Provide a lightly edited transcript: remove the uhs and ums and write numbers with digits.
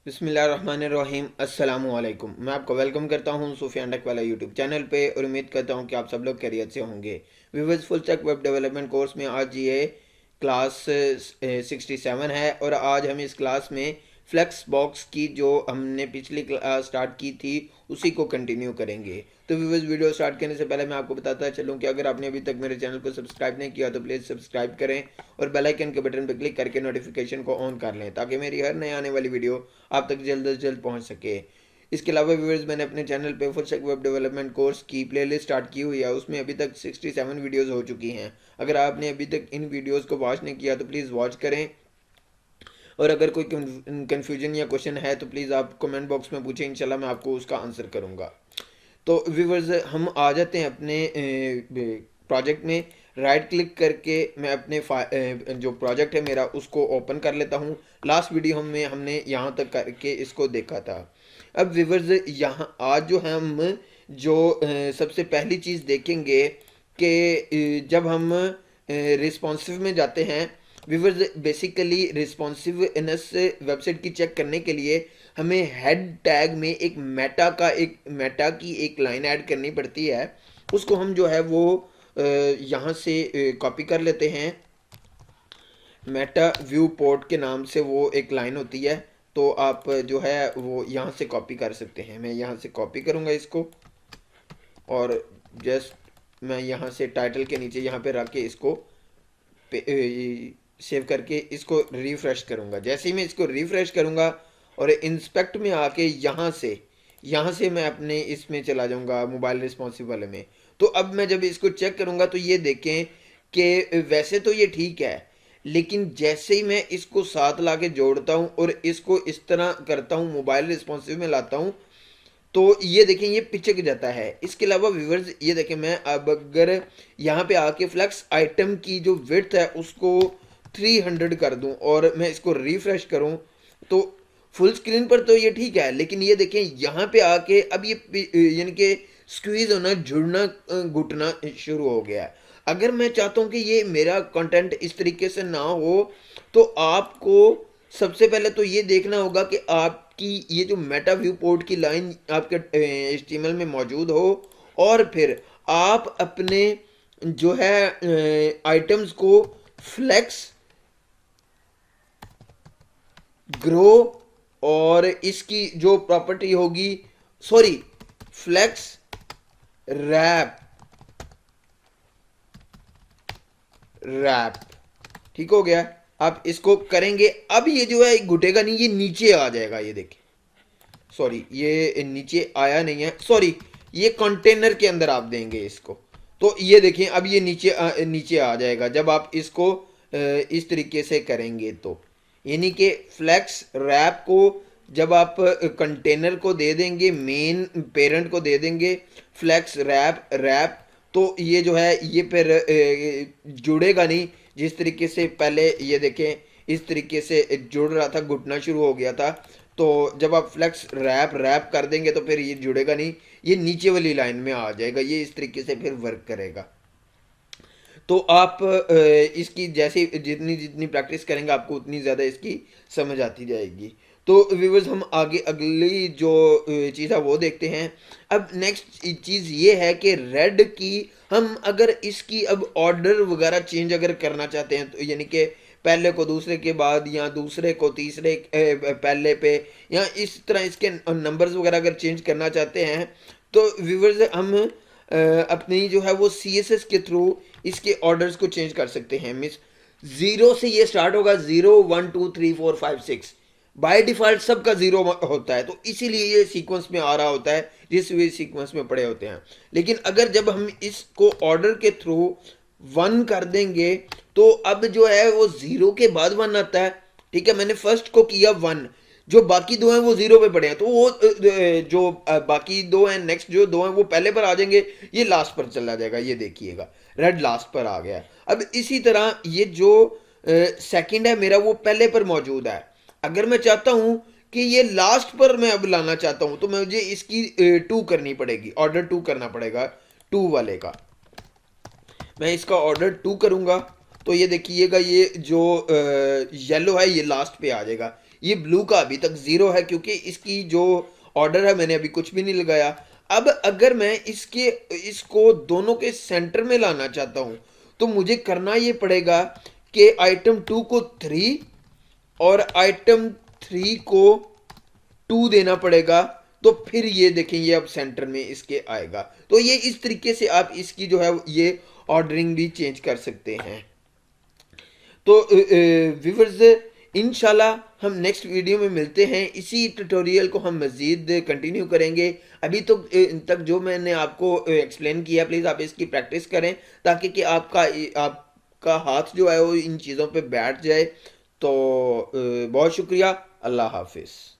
बिस्मिल्लाहिर्रहमानिर्रहीम अस्सलामु अलैकुम। मैं आपको वेलकम करता हूं सुफियान टेक वाला यूट्यूब चैनल पे और उम्मीद करता हूं कि आप सब लोग खैरियत से होंगे। Weavers full stack web development course में आज ये क्लास 67 है और आज हम इस क्लास में फ्लेक्स बॉक्स की जो हमने पिछली क्लास स्टार्ट की थी उसी को कंटिन्यू करेंगे। तो व्यूवर्स, वीडियो स्टार्ट करने से पहले मैं आपको बताता चलूं कि अगर आपने अभी तक मेरे चैनल को सब्सक्राइब नहीं किया तो प्लीज़ सब्सक्राइब करें और बेल आइकन के बटन पर क्लिक करके नोटिफिकेशन को ऑन कर लें ताकि मेरी हर नई आने वाली वीडियो आप तक जल्द से जल्द पहुंच सके। इसके अलावा व्यूअर्स, मैंने अपने चैनल पे full stack web development course की प्लेलिस्ट स्टार्ट की हुई है। उसमें अभी तक 67 वीडियोस हो चुकी हैं। अगर आपने अभी तक इन वीडियोस को वॉच नहीं किया तो प्लीज़ वॉच करें और अगर कोई कन्फ्यूजन या क्वेश्चन है तो प्लीज़ आप कमेंट बॉक्स में पूछें, इंशाल्लाह मैं आपको उसका आंसर करूँगा। तो व्यूवर्स, हम आ जाते हैं अपने प्रोजेक्ट में। राइट क्लिक करके मैं अपने जो प्रोजेक्ट है मेरा उसको ओपन कर लेता हूँ। लास्ट वीडियो में हमने यहाँ तक करके इसको देखा था। अब व्यूवर्स, यहाँ आज जो है हम जो सबसे पहली चीज़ देखेंगे कि जब हम रिस्पॉन्सिव में जाते हैं व्यूवर्स, बेसिकली रिस्पॉन्सिवनेस वेबसाइट की चेक करने के लिए हमें हेड टैग में एक मेटा की एक लाइन ऐड करनी पड़ती है। उसको हम जो है वो यहाँ से कॉपी कर लेते हैं। मेटा व्यू पोर्ट के नाम से वो एक लाइन होती है, तो आप जो है वो यहाँ से कॉपी कर सकते हैं। मैं यहाँ से कॉपी करूँगा इसको और जस्ट मैं यहाँ से टाइटल के नीचे यहाँ पे रख के इसको सेव करके इसको रिफ्रेश करूँगा। जैसे ही मैं इसको रिफ्रेश करूँगा और इंस्पेक्ट में आके यहाँ से मैं अपने इसमें चला जाऊँगा मोबाइल रिस्पॉन्सिव वाले में। तो अब मैं जब इसको चेक करूँगा तो ये देखें कि वैसे तो ये ठीक है, लेकिन जैसे ही मैं इसको साथ ला के जोड़ता हूँ और इसको इस तरह करता हूँ, मोबाइल रिस्पॉन्सिव में लाता हूँ, तो ये देखें ये पिचक जाता है। इसके अलावा व्यूवर्स, ये देखें मैं अब अगर यहाँ पे आके फ्लेक्स आइटम की जो विड्थ है उसको 300 कर दूं और मैं इसको रिफ्रेश करूं तो फुल स्क्रीन पर तो ये ठीक है, लेकिन ये देखें यहाँ पे आके अब ये यानी कि स्क्वीज होना, जुड़ना, घुटना शुरू हो गया है। अगर मैं चाहता हूँ कि ये मेरा कंटेंट इस तरीके से ना हो तो आपको सबसे पहले तो ये देखना होगा कि आपकी ये जो मेटा व्यू पोर्ट की लाइन आपके HTML में मौजूद हो और फिर आप अपने जो है आइटम्स को फ्लेक्स, ग्रो और इसकी जो प्रॉपर्टी होगी, सॉरी, फ्लेक्स रैप रैप ठीक हो गया। आप इसको करेंगे, अब ये जो है घुटेगा नहीं, ये नीचे आ जाएगा। ये देखिए, सॉरी ये नीचे आया नहीं है, सॉरी, ये कंटेनर के अंदर आप देंगे इसको। तो ये देखें अब ये नीचे आ जाएगा जब आप इसको इस तरीके से करेंगे। तो यानी कि फ्लेक्स रैप को जब आप कंटेनर को दे देंगे, मेन पेरेंट को दे देंगे फ्लेक्स रैप, तो ये जो है ये फिर जुड़ेगा नहीं। जिस तरीके से पहले ये देखें इस तरीके से जुड़ रहा था, घुटना शुरू हो गया था, तो जब आप फ्लेक्स रैप कर देंगे तो फिर ये जुड़ेगा नहीं, ये नीचे वाली लाइन में आ जाएगा। ये इस तरीके से फिर वर्क करेगा। तो आप इसकी जैसे जितनी जितनी प्रैक्टिस करेंगे आपको उतनी ज़्यादा इसकी समझ आती जाएगी। तो व्यूवर्स, हम आगे अगली जो चीज़ है वो देखते हैं। अब नेक्स्ट चीज़ ये है कि रेड की हम अगर इसकी अब ऑर्डर वगैरह चेंज अगर करना चाहते हैं, तो यानी कि पहले को दूसरे के बाद या दूसरे को तीसरे पहले पे या इस तरह इसके नंबर्स वगैरह अगर चेंज करना चाहते हैं तो व्यूवर्स हम अपनी जो है वो CSS के थ्रू इसके ऑर्डर्स को चेंज कर सकते हैं। मीन्स 0 से ये स्टार्ट होगा, 0 1 2 3 4 5 6 बाय डिफॉल्ट सबका 0 होता है, तो इसीलिए ये सीक्वेंस में आ रहा होता है जिस वे सीक्वेंस में पड़े होते हैं। लेकिन अगर जब हम इसको ऑर्डर के थ्रू 1 कर देंगे तो अब जो है वो 0 के बाद 1 आता है। ठीक है, मैंने फर्स्ट को किया 1, जो बाकी दो हैं वो 0 पे पड़े हैं, तो वो जो बाकी दो हैं, नेक्स्ट जो दो हैं वो पहले पर आ जाएंगे, ये लास्ट पर चला जाएगा। ये देखिएगा रेड लास्ट पर आ गया। अब इसी तरह ये जो सेकंड है मेरा वो पहले पर मौजूद है। अगर मैं चाहता हूं कि ये लास्ट पर मैं अब लाना चाहता हूं तो मुझे इसकी 2 करनी पड़ेगी, ऑर्डर 2 करना पड़ेगा 2 वाले का। मैं इसका ऑर्डर 2 करूंगा तो ये देखिएगा ये जो येलो है ये लास्ट पे आ जाएगा। ये ब्लू का अभी तक 0 है क्योंकि इसकी जो ऑर्डर है मैंने अभी कुछ भी नहीं लगाया। अब अगर मैं इसको दोनों के सेंटर में लाना चाहता हूँ तो मुझे करना ये पड़ेगा कि आइटम 2 को 3 और आइटम 3 को 2 देना पड़ेगा। तो फिर ये देखें ये अब सेंटर में इसके आएगा। तो ये इस तरीके से आप इसकी जो है ये ऑर्डरिंग भी चेंज कर सकते हैं। तो व्यूअर्स इंशाल्लाह हम नेक्स्ट वीडियो में मिलते हैं। इसी ट्यूटोरियल को हम मज़ीद कंटिन्यू करेंगे। अभी तो तक जो मैंने आपको एक्सप्लेन किया प्लीज़ आप इसकी प्रैक्टिस करें ताकि कि आपका हाथ जो है वो इन चीज़ों पे बैठ जाए। तो बहुत शुक्रिया। अल्लाह हाफिज़।